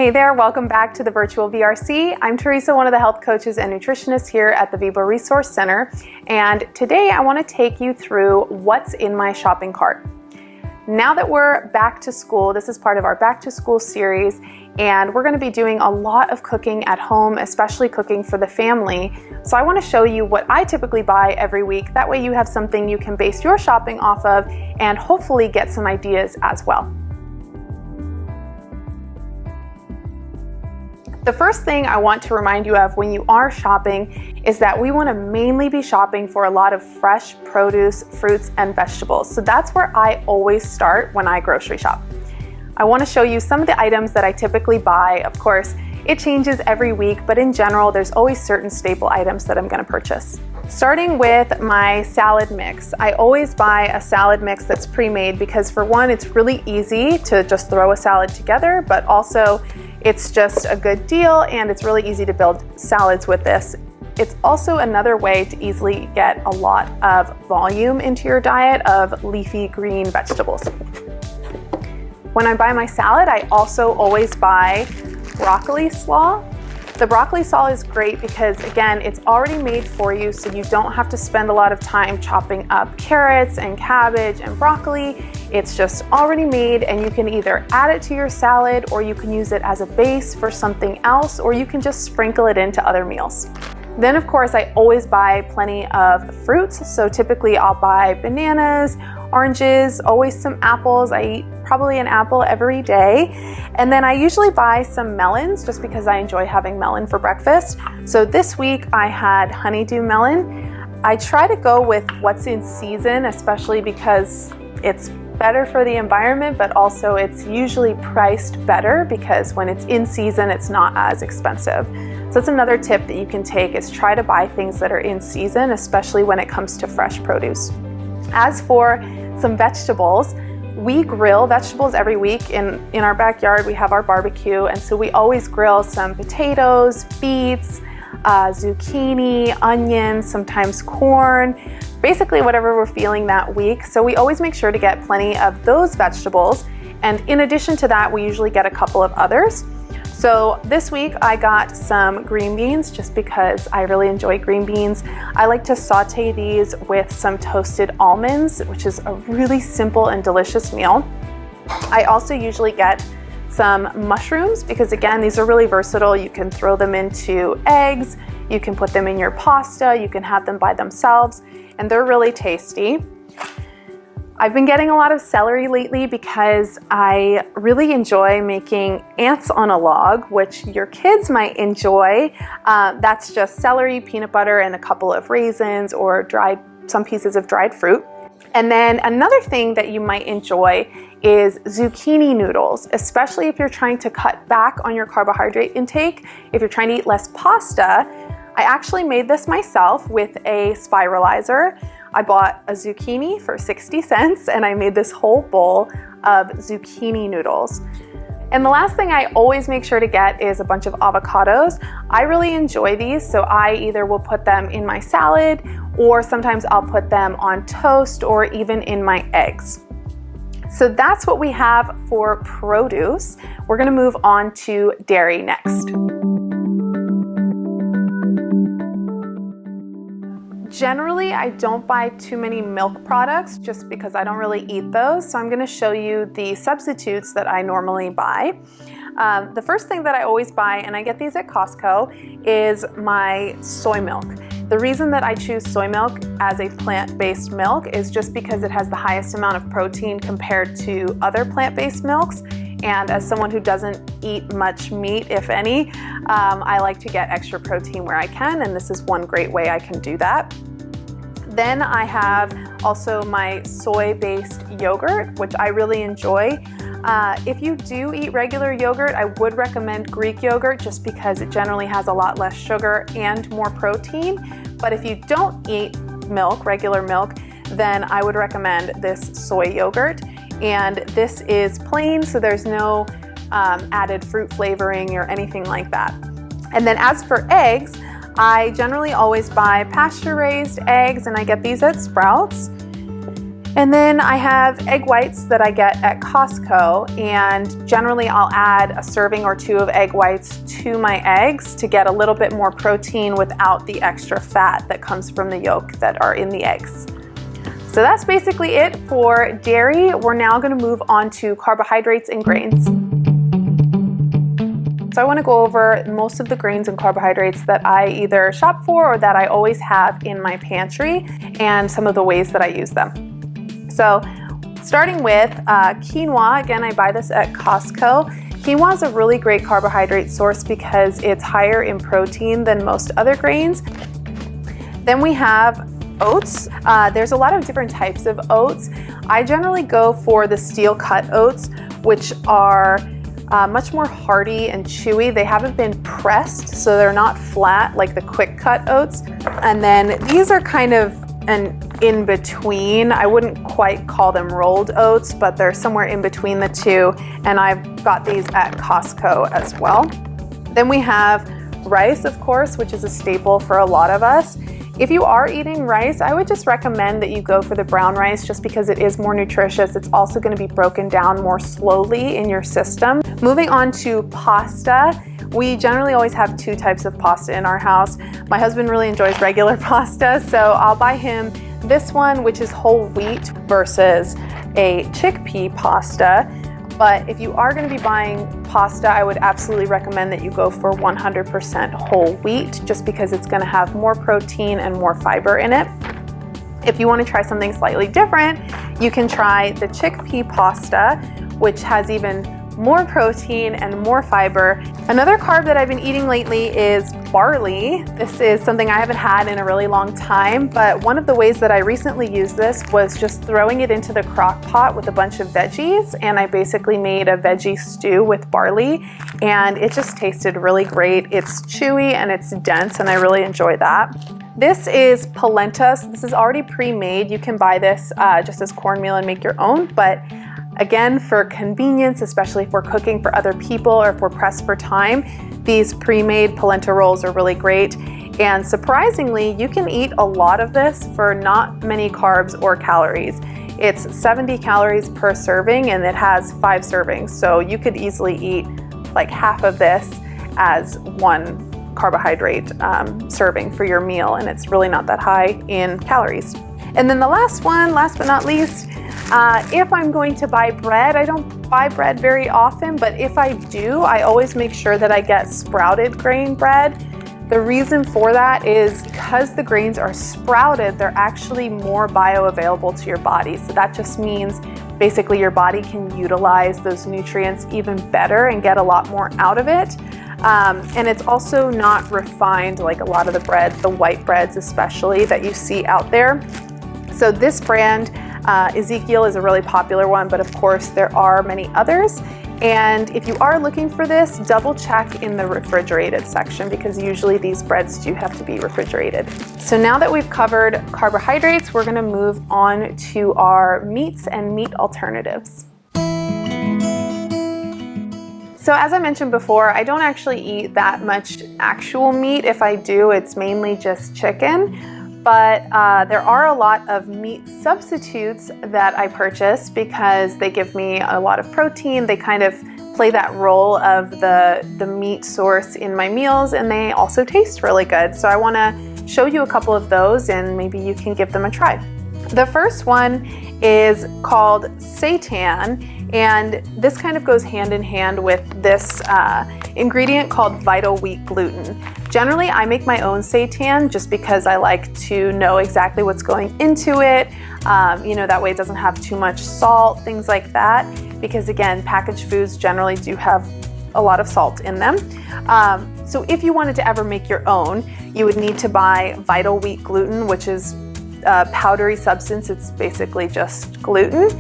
Hey there, welcome back to the virtual VRC. I'm Teresa, one of the health coaches and nutritionists here at the VEBA Resource Center, and today I want to take you through what's in my shopping cart. Now that we're back to school, this is part of our back to school series, and we're going to be doing a lot of cooking at home, especially cooking for the family. So I want to show you what I typically buy every week. That way you have something you can base your shopping off of and hopefully get some ideas as well. The first thing I want to remind you of when you are shopping is that we want to mainly be shopping for a lot of fresh produce, fruits, and vegetables. So that's where I always start when I grocery shop. I want to show you some of the items that I typically buy. Of course, it changes every week, but in general, there's always certain staple items that I'm going to purchase. Starting with my salad mix. I always buy a salad mix that's pre-made because for one, it's really easy to just throw a salad together, but also it's just a good deal and it's really easy to build salads with this. It's also another way to easily get a lot of volume into your diet of leafy green vegetables. When I buy my salad, I also always buy broccoli slaw. The broccoli slaw is great because, again, it's already made for you, so you don't have to spend a lot of time chopping up carrots and cabbage and broccoli. It's just already made, and you can either add it to your salad or you can use it as a base for something else, or you can just sprinkle it into other meals. Then, of course, I always buy plenty of fruits. So typically I'll buy bananas, oranges, always some apples. I eat probably an apple every day. And then I usually buy some melons just because I enjoy having melon for breakfast. So this week I had honeydew melon. I try to go with what's in season, especially because it's better for the environment, but also it's usually priced better because when it's in season, it's not as expensive. So that's another tip that you can take, is try to buy things that are in season, especially when it comes to fresh produce. As for some vegetables, we grill vegetables every week. In our backyard, we have our barbecue, and so we always grill some potatoes, beets, zucchini, onions, sometimes corn, basically whatever we're feeling that week. So we always make sure to get plenty of those vegetables. And in addition to that, we usually get a couple of others. So this week I got some green beans just because I really enjoy green beans. I like to saute these with some toasted almonds, which is a really simple and delicious meal. I also usually get some mushrooms because, again, these are really versatile. You can throw them into eggs, you can put them in your pasta, you can have them by themselves, and they're really tasty. I've been getting a lot of celery lately because I really enjoy making ants on a log, which your kids might enjoy. That's just celery, peanut butter, and a couple of raisins or some pieces of dried fruit. And then another thing that you might enjoy is zucchini noodles, especially if you're trying to cut back on your carbohydrate intake. If you're trying to eat less pasta, I actually made this myself with a spiralizer. I bought a zucchini for 60 cents and I made this whole bowl of zucchini noodles. And the last thing I always make sure to get is a bunch of avocados. I really enjoy these, so I either will put them in my salad or sometimes I'll put them on toast or even in my eggs. So that's what we have for produce. We're going to move on to dairy next. Generally, I don't buy too many milk products just because I don't really eat those. So I'm going to show you the substitutes that I normally buy. The first thing that I always buy, and I get these at Costco, is my soy milk. The reason that I choose soy milk as a plant-based milk is just because it has the highest amount of protein compared to other plant-based milks. And as someone who doesn't eat much meat, if any, I like to get extra protein where I can, and this is one great way I can do that. Then I have also my soy-based yogurt, which I really enjoy. If you do eat regular yogurt, I would recommend Greek yogurt just because it generally has a lot less sugar and more protein. But if you don't eat milk, regular milk, then I would recommend this soy yogurt. And this is plain, so there's no added fruit flavoring or anything like that. And then as for eggs, I generally always buy pasture-raised eggs, and I get these at Sprouts. And then I have egg whites that I get at Costco, and generally I'll add a serving or two of egg whites to my eggs to get a little bit more protein without the extra fat that comes from the yolk that are in the eggs. So that's basically it for dairy. We're now going to move on to carbohydrates and grains. So I want to go over most of the grains and carbohydrates that I either shop for or that I always have in my pantry, and some of the ways that I use them. So starting with quinoa, again, I buy this at Costco. Quinoa is a really great carbohydrate source because it's higher in protein than most other grains. Then we have oats. There's a lot of different types of oats. I generally go for the steel cut oats, which are much more hearty and chewy. They haven't been pressed, so they're not flat like the quick cut oats. And then these are kind of an in between. I wouldn't quite call them rolled oats, but they're somewhere in between the two, and I've got these at Costco as well. Then we have rice, of course, which is a staple for a lot of us. If you are eating rice, I would just recommend that you go for the brown rice just because it is more nutritious. It's also going to be broken down more slowly in your system. Moving on to pasta. We generally always have two types of pasta in our house. My husband really enjoys regular pasta, so I'll buy him this one, which is whole wheat versus a chickpea pasta. But if you are going to be buying pasta, I would absolutely recommend that you go for 100% whole wheat, just because it's going to have more protein and more fiber in it. If you want to try something slightly different, you can try the chickpea pasta, which has even more protein and more fiber. Another carb that I've been eating lately is barley. This is something I haven't had in a really long time, but one of the ways that I recently used this was just throwing it into the crock pot with a bunch of veggies, and I basically made a veggie stew with barley, and it just tasted really great. It's chewy and it's dense, and I really enjoy that. This is polenta. So this is already pre-made. You can buy this just as cornmeal and make your own, but again, for convenience, especially if we're cooking for other people or if we're pressed for time, these pre-made polenta rolls are really great. And surprisingly, you can eat a lot of this for not many carbs or calories. It's 70 calories per serving, and it has 5 servings. So you could easily eat like half of this as one carbohydrate serving for your meal, and it's really not that high in calories. And then the last one, last but not least, if I'm going to buy bread, I don't buy bread very often, but if I do, I always make sure that I get sprouted grain bread. The reason for that is because the grains are sprouted, they're actually more bioavailable to your body. So that just means basically your body can utilize those nutrients even better and get a lot more out of it. And it's also not refined like a lot of the breads, the white breads especially, that you see out there. So this brand, Ezekiel, is a really popular one, but of course there are many others. And if you are looking for this, double check in the refrigerated section, because usually these breads do have to be refrigerated. So now that we've covered carbohydrates, we're gonna move on to our meats and meat alternatives. So as I mentioned before, I don't actually eat that much actual meat. If I do, it's mainly just chicken. But there are a lot of meat substitutes that I purchase because they give me a lot of protein. They kind of play that role of the meat source in my meals, and they also taste really good. So I want to show you a couple of those, and maybe you can give them a try. The first one is called seitan, and this kind of goes hand in hand with this ingredient called vital wheat gluten. Generally, I make my own seitan just because I like to know exactly what's going into it. That way it doesn't have too much salt, things like that. Because again, packaged foods generally do have a lot of salt in them. So if you wanted to ever make your own, you would need to buy vital wheat gluten, which is a powdery substance. It's basically just gluten.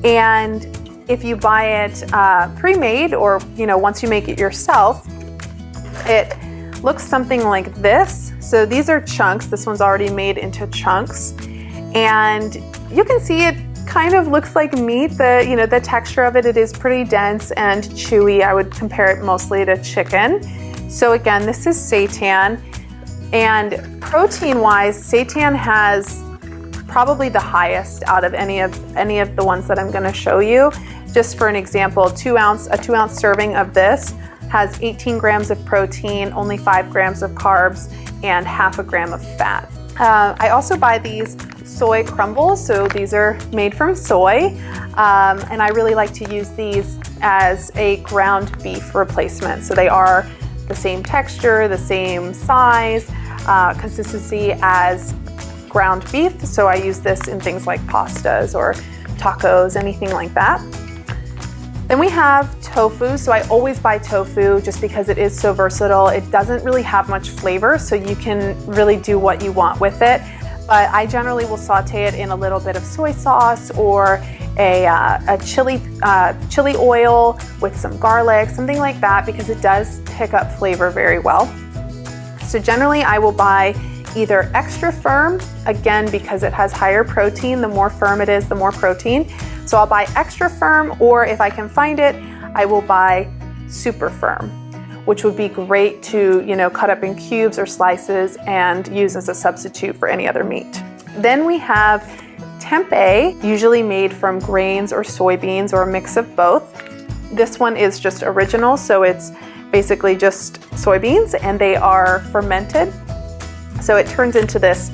And if you buy it pre-made, or once you make it yourself, it looks something like this. So these are chunks. This one's already made into chunks, and you can see it kind of looks like meat. The texture of it is pretty dense and chewy. I would compare it mostly to chicken. So again, this is seitan, and protein-wise, seitan has probably the highest out of any of the ones that I'm going to show you. Just for an example, a 2 ounce serving of this has 18 grams of protein, only 5 grams of carbs, and half a gram of fat. I also buy these soy crumbles, so these are made from soy, and I really like to use these as a ground beef replacement. So they are the same texture, the same size, consistency as ground beef, so I use this in things like pastas or tacos, anything like that. Then we have tofu, so I always buy tofu just because it is so versatile. It doesn't really have much flavor, so you can really do what you want with it. But I generally will saute it in a little bit of soy sauce or a chili oil with some garlic, something like that, because it does pick up flavor very well. So generally I will buy either extra firm, again because it has higher protein. The more firm it is, the more protein. So I'll buy extra firm, or if I can find it, I will buy super firm, which would be great to, cut up in cubes or slices and use as a substitute for any other meat. Then we have tempeh, usually made from grains or soybeans or a mix of both. This one is just original, so it's basically just soybeans and they are fermented. So it turns into this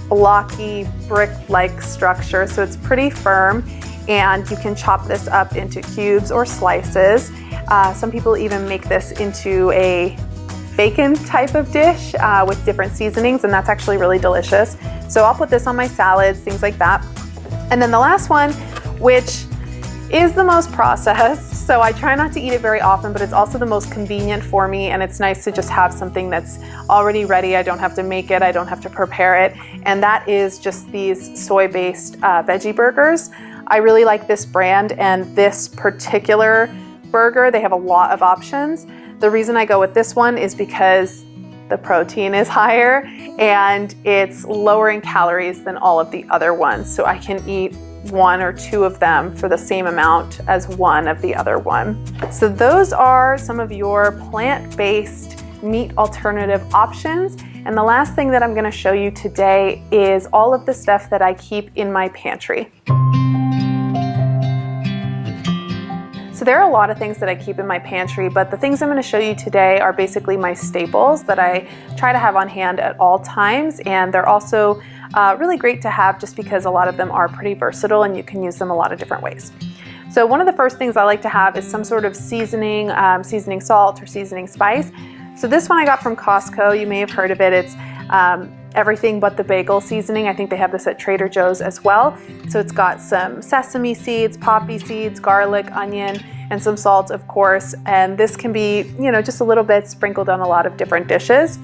blocky brick-like structure, so it's pretty firm, and you can chop this up into cubes or slices. Some people even make this into a bacon type of dish with different seasonings, and that's actually really delicious. So I'll put this on my salads, things like that. And then the last one, which is the most processed, so I try not to eat it very often, but it's also the most convenient for me, and it's nice to just have something that's already ready. I don't have to make it, I don't have to prepare it, and that is just these soy-based veggie burgers. I really like this brand and this particular burger. They have a lot of options. The reason I go with this one is because the protein is higher and it's lower in calories than all of the other ones, so I can eat 1 or 2 of them for the same amount as one of the other one. So those are some of your plant-based meat alternative options. And the last thing that I'm going to show you today is all of the stuff that I keep in my pantry. So there are a lot of things that I keep in my pantry, but the things I'm going to show you today are basically my staples that I try to have on hand at all times, and they're also really great to have just because a lot of them are pretty versatile and you can use them a lot of different ways. So one of the first things I like to have is some sort of seasoning, seasoning salt or seasoning spice. So this one I got from Costco. You may have heard of it. It's everything but the bagel seasoning. I think they have this at Trader Joe's as well. So it's got some sesame seeds, poppy seeds, garlic, onion, and some salt, of course. And this can be, just a little bit sprinkled on a lot of different dishes.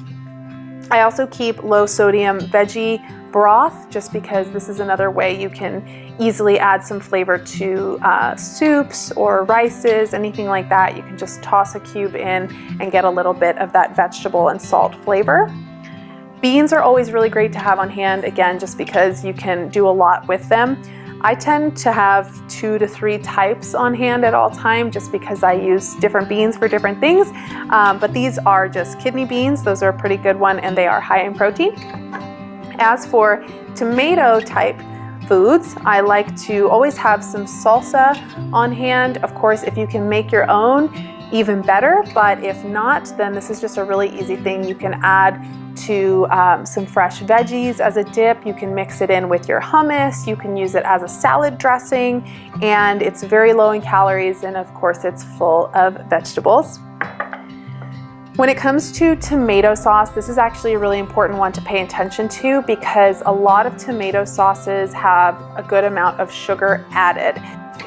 I also keep low sodium veggie broth just because this is another way you can easily add some flavor to soups or rices, anything like that. You can just toss a cube in and get a little bit of that vegetable and salt flavor. Beans are always really great to have on hand, again, just because you can do a lot with them. I tend to have 2 to 3 types on hand at all time just because I use different beans for different things. But these are just kidney beans. Those are a pretty good one and they are high in protein. As for tomato type foods, I like to always have some salsa on hand. Of course, if you can make your own, even better, but if not, then this is just a really easy thing you can add to some fresh veggies as a dip. You can mix it in with your hummus, you can use it as a salad dressing, and it's very low in calories, and of course it's full of vegetables. When it comes to tomato sauce, this is actually a really important one to pay attention to because a lot of tomato sauces have a good amount of sugar added.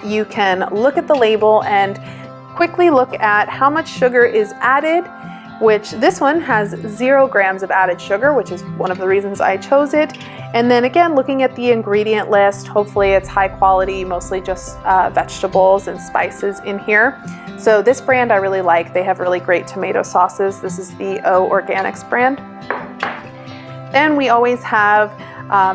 You can look at the label and quickly look at how much sugar is added, which this one has 0 grams of added sugar, which is one of the reasons I chose it. And then again, looking at the ingredient list, hopefully it's high quality, mostly just vegetables and spices in here. So this brand I really like. They have really great tomato sauces. This is the O Organics brand. Then we always have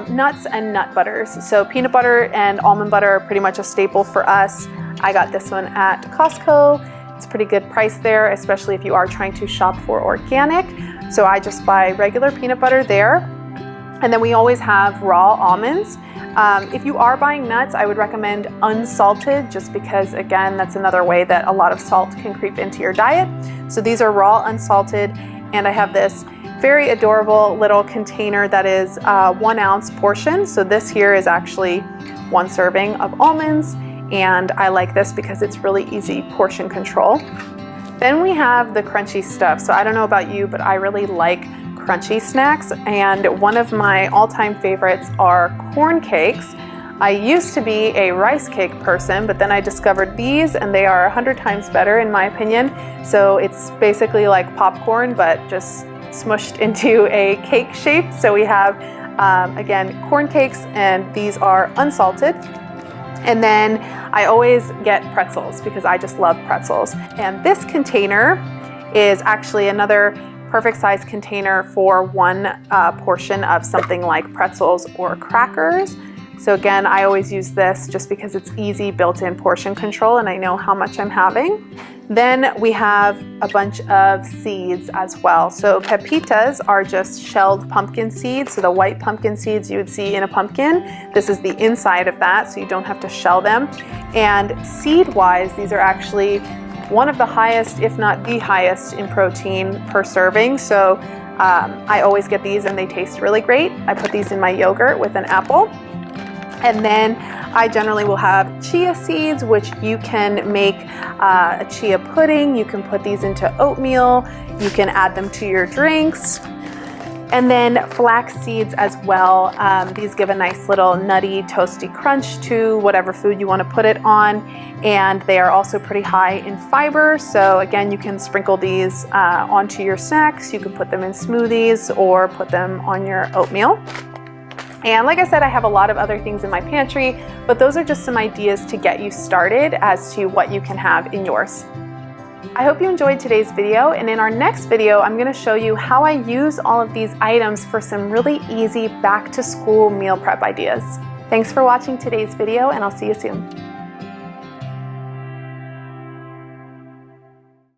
nuts and nut butters. So peanut butter and almond butter are pretty much a staple for us. I got this one at Costco. It's a pretty good price there, especially if you are trying to shop for organic. So I just buy regular peanut butter there. And then we always have raw almonds. If you are buying nuts, I would recommend unsalted, just because, again, that's another way that a lot of salt can creep into your diet. So these are raw, unsalted, and I have this very adorable little container that is 1 ounce portion. So this here is actually 1 serving of almonds, and I like this because it's really easy portion control. Then we have the crunchy stuff. So I don't know about you, but I really like crunchy snacks, and one of my all-time favorites are corn cakes. I used to be a rice cake person, but then I discovered these, and they are 100 times better in my opinion. So it's basically like popcorn, but just smushed into a cake shape. So we have, again, corn cakes, and these are unsalted. And then I always get pretzels because I just love pretzels. And this container is actually another perfect size container for 1 portion of something like pretzels or crackers. So again, I always use this just because it's easy built-in portion control and I know how much I'm having. Then we have a bunch of seeds as well. So pepitas are just shelled pumpkin seeds. So the white pumpkin seeds you would see in a pumpkin. This is the inside of that, so you don't have to shell them. And seed-wise, these are actually one of the highest, if not the highest, in protein per serving. So I always get these and they taste really great. I put these in my yogurt with an apple. And then I generally will have chia seeds, which you can make a chia pudding. You can put these into oatmeal. You can add them to your drinks. And then flax seeds as well. These give a nice little nutty, toasty crunch to whatever food you want to put it on. And they are also pretty high in fiber. So again, you can sprinkle these onto your snacks. You can put them in smoothies or put them on your oatmeal. And like I said, I have a lot of other things in my pantry, but those are just some ideas to get you started as to what you can have in yours. I hope you enjoyed today's video, and in our next video, I'm going to show you how I use all of these items for some really easy back-to-school meal prep ideas. Thanks for watching today's video, and I'll see you soon.